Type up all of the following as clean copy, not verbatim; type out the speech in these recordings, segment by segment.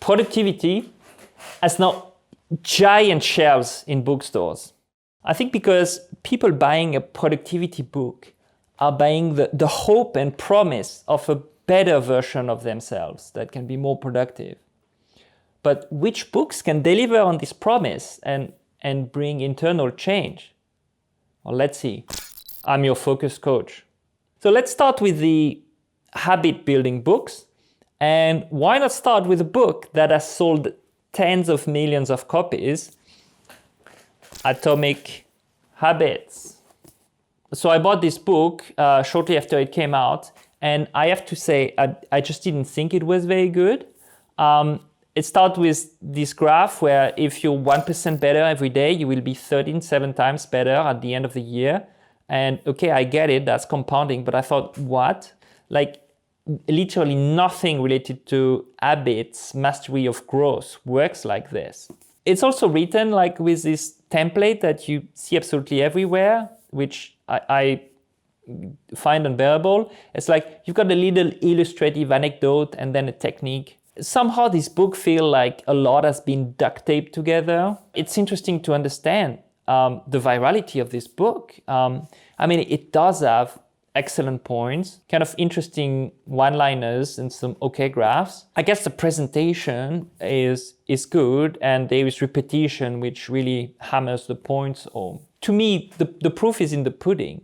productivity has now giant shelves in bookstores. I think because people buying a productivity book are buying the hope and promise of a better version of themselves that can be more productive. But which books can deliver on this promise and bring internal change? Well, let's see. I'm your focus coach. So let's start with the habit building books. And why not start with a book that has sold tens of millions of copies? Atomic Habits. So I bought this book shortly after it came out, and I have to say, I just didn't think it was very good. It starts with this graph where if you're 1% better every day, you will be 7 times better at the end of the year. And okay, I get it, that's compounding, but I thought, what? Like, literally nothing related to habits, mastery of growth works like this. It's also written like with this template that you see absolutely everywhere, which I find unbearable. It's like you've got a little illustrative anecdote and then a technique. Somehow this book feels like a lot has been duct taped together. It's interesting to understand the virality of this book. I mean, it does have excellent points, kind of interesting one-liners and some okay graphs. I guess the presentation is good and there is repetition which really hammers the points home. To me, the proof is in the pudding.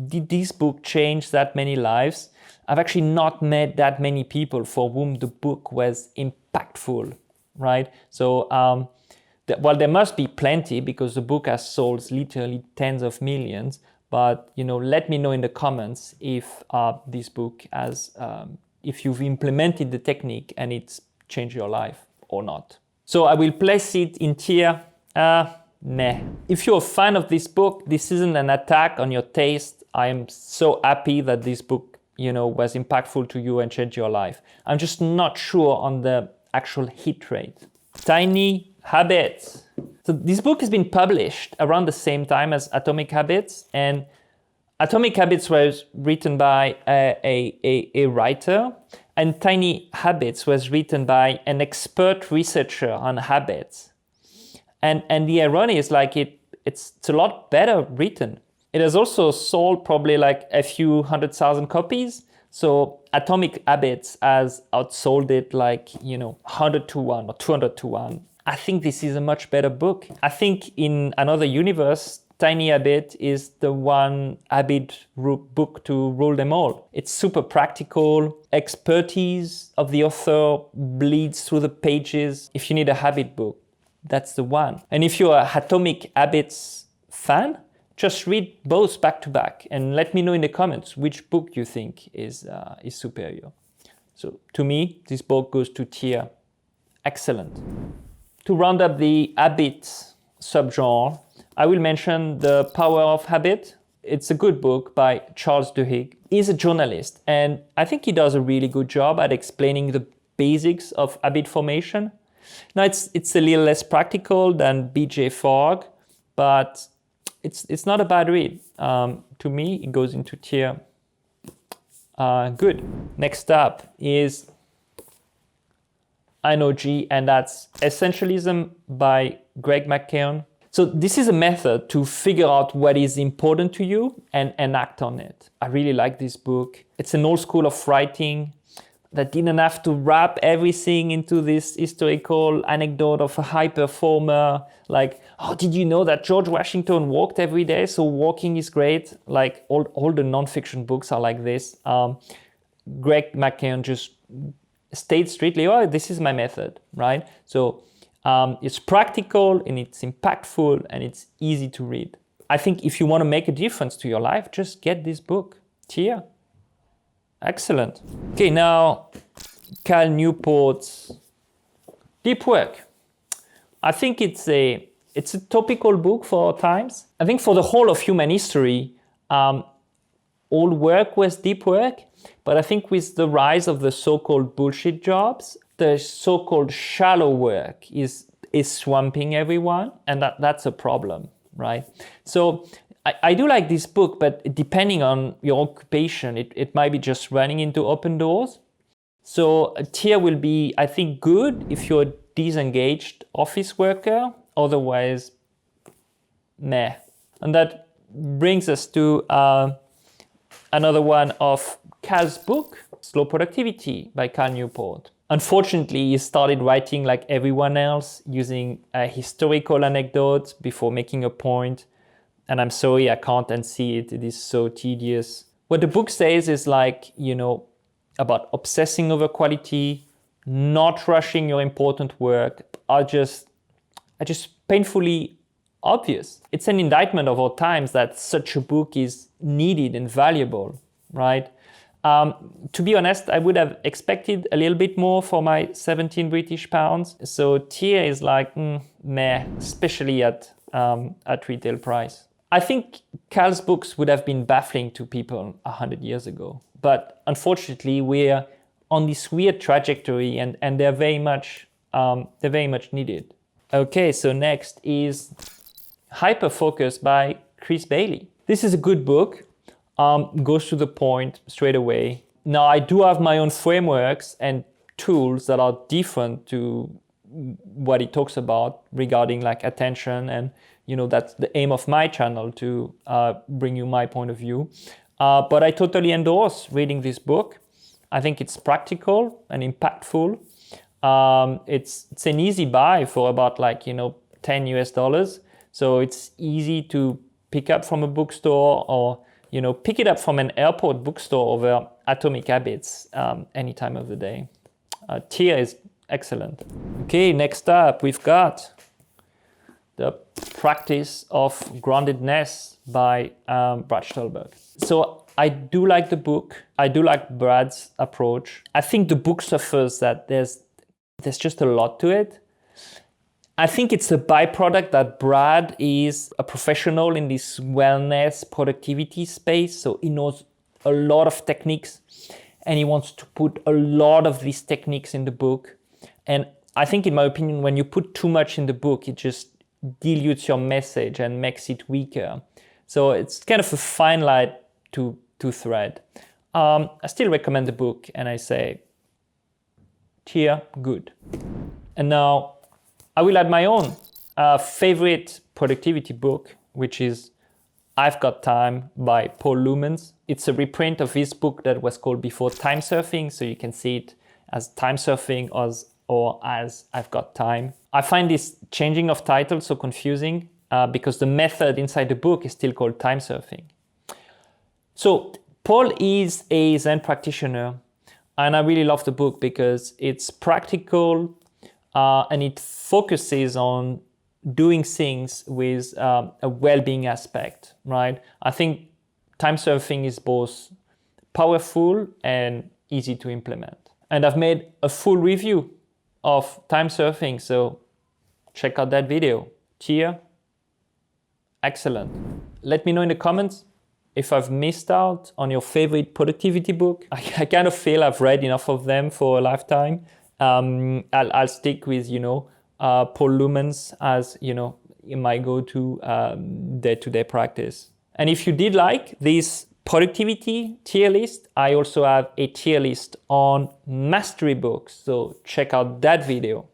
Did this book change that many lives? I've actually not met that many people for whom the book was impactful, right? So, well, there must be plenty because the book has sold literally tens of millions. But let me know in the comments if this book has, if you've implemented the technique and it's changed your life or not. So I will place it in tier meh. If you're a fan of this book, this isn't an attack on your taste. I am so happy that this book, was impactful to you and changed your life. I'm just not sure on the actual hit rate. Tiny Habits. So this book has been published around the same time as Atomic Habits, and Atomic Habits was written by a writer, and Tiny Habits was written by an expert researcher on habits. And the irony is like it's a lot better written. It has also sold probably like a few 100,000 copies. So Atomic Habits has outsold it like 100 to 1 or 200 to 1. I think this is a much better book. I think in another universe, Tiny Habit is the one habit book to rule them all. It's super practical. Expertise of the author bleeds through the pages. If you need a habit book, that's the one. And if you're a Atomic Habits fan, just read both back to back and let me know in the comments which book you think is superior. So to me, this book goes to tier excellent. To round up the habit subgenre, I will mention The Power of Habit. It's a good book by Charles Duhigg. He's a journalist, and I think he does a really good job at explaining the basics of habit formation. Now, it's a little less practical than BJ Fogg, but it's not a bad read. To me, it goes into tier good. Next up is I know G, and that's Essentialism by Greg McKeown. So this is a method to figure out what is important to you and act on it. I really like this book. It's an old school of writing that didn't have to wrap everything into this historical anecdote of a high performer. Like, oh, did you know that George Washington walked every day? So walking is great. Like all the nonfiction books are like this. Greg McKeown just states strictly, oh, this is my method, right? So it's practical and it's impactful and it's easy to read. I think if you want to make a difference to your life, just get this book. Tier. Excellent. Okay, now Cal Newport's Deep Work. I think it's a topical book for our times. I think for the whole of human history, all work was deep work. But I think with the rise of the so-called bullshit jobs, the so-called shallow work is swamping everyone, and that's a problem, right? So I do like this book, but depending on your occupation, it might be just running into open doors. So a tier will be, I think, good if you're a disengaged office worker. Otherwise, meh. And that brings us to another one of Cal's book, Slow Productivity by Cal Newport. Unfortunately, he started writing like everyone else, using historical anecdotes before making a point. And I'm sorry, I can't unsee it. It is so tedious. What the book says is like, about obsessing over quality, not rushing your important work, are just painfully obvious. It's an indictment of our times that such a book is needed and valuable, right? To be honest, I would have expected a little bit more for my 17 British pounds. So tier is like, meh, especially at retail price. I think Cal's books would have been baffling to people 100 years ago. But unfortunately, we're on this weird trajectory and they're very much needed. Okay, so next is Hyperfocus by Chris Bailey. This is a good book. Goes to the point straight away. Now, I do have my own frameworks and tools that are different to what he talks about regarding like attention, and that's the aim of my channel, to bring you my point of view. But I totally endorse reading this book. I think it's practical and impactful. It's an easy buy for about $10 US. So it's easy to pick up from a bookstore, or pick it up from an airport bookstore over Atomic Habits any time of the day. Tier is excellent. Okay, next up we've got The Practice of Groundedness by Brad Stulberg. So I do like the book. I do like Brad's approach. I think the book suffers that there's just a lot to it. I think it's a byproduct that Brad is a professional in this wellness productivity space. So he knows a lot of techniques and he wants to put a lot of these techniques in the book. And I think, in my opinion, when you put too much in the book, it just dilutes your message and makes it weaker. So it's kind of a fine line to thread. I still recommend the book and I say, tier, good. And now I will add my own favorite productivity book, which is I've Got Time by Paul Lumens. It's a reprint of his book that was called before Time Surfing, so you can see it as Time Surfing or as I've Got Time. I find this changing of title so confusing because the method inside the book is still called Time Surfing. So Paul is a Zen practitioner, and I really love the book because it's practical and it focuses on doing things with a well-being aspect, right? I think time surfing is both powerful and easy to implement. And I've made a full review of time surfing, so check out that video. Tier, excellent. Let me know in the comments if I've missed out on your favorite productivity book. I kind of feel I've read enough of them for a lifetime. I'll stick with, Paul Lumens as, in my go-to day-to-day practice. And if you did like this productivity tier list, I also have a tier list on mastery books. So check out that video.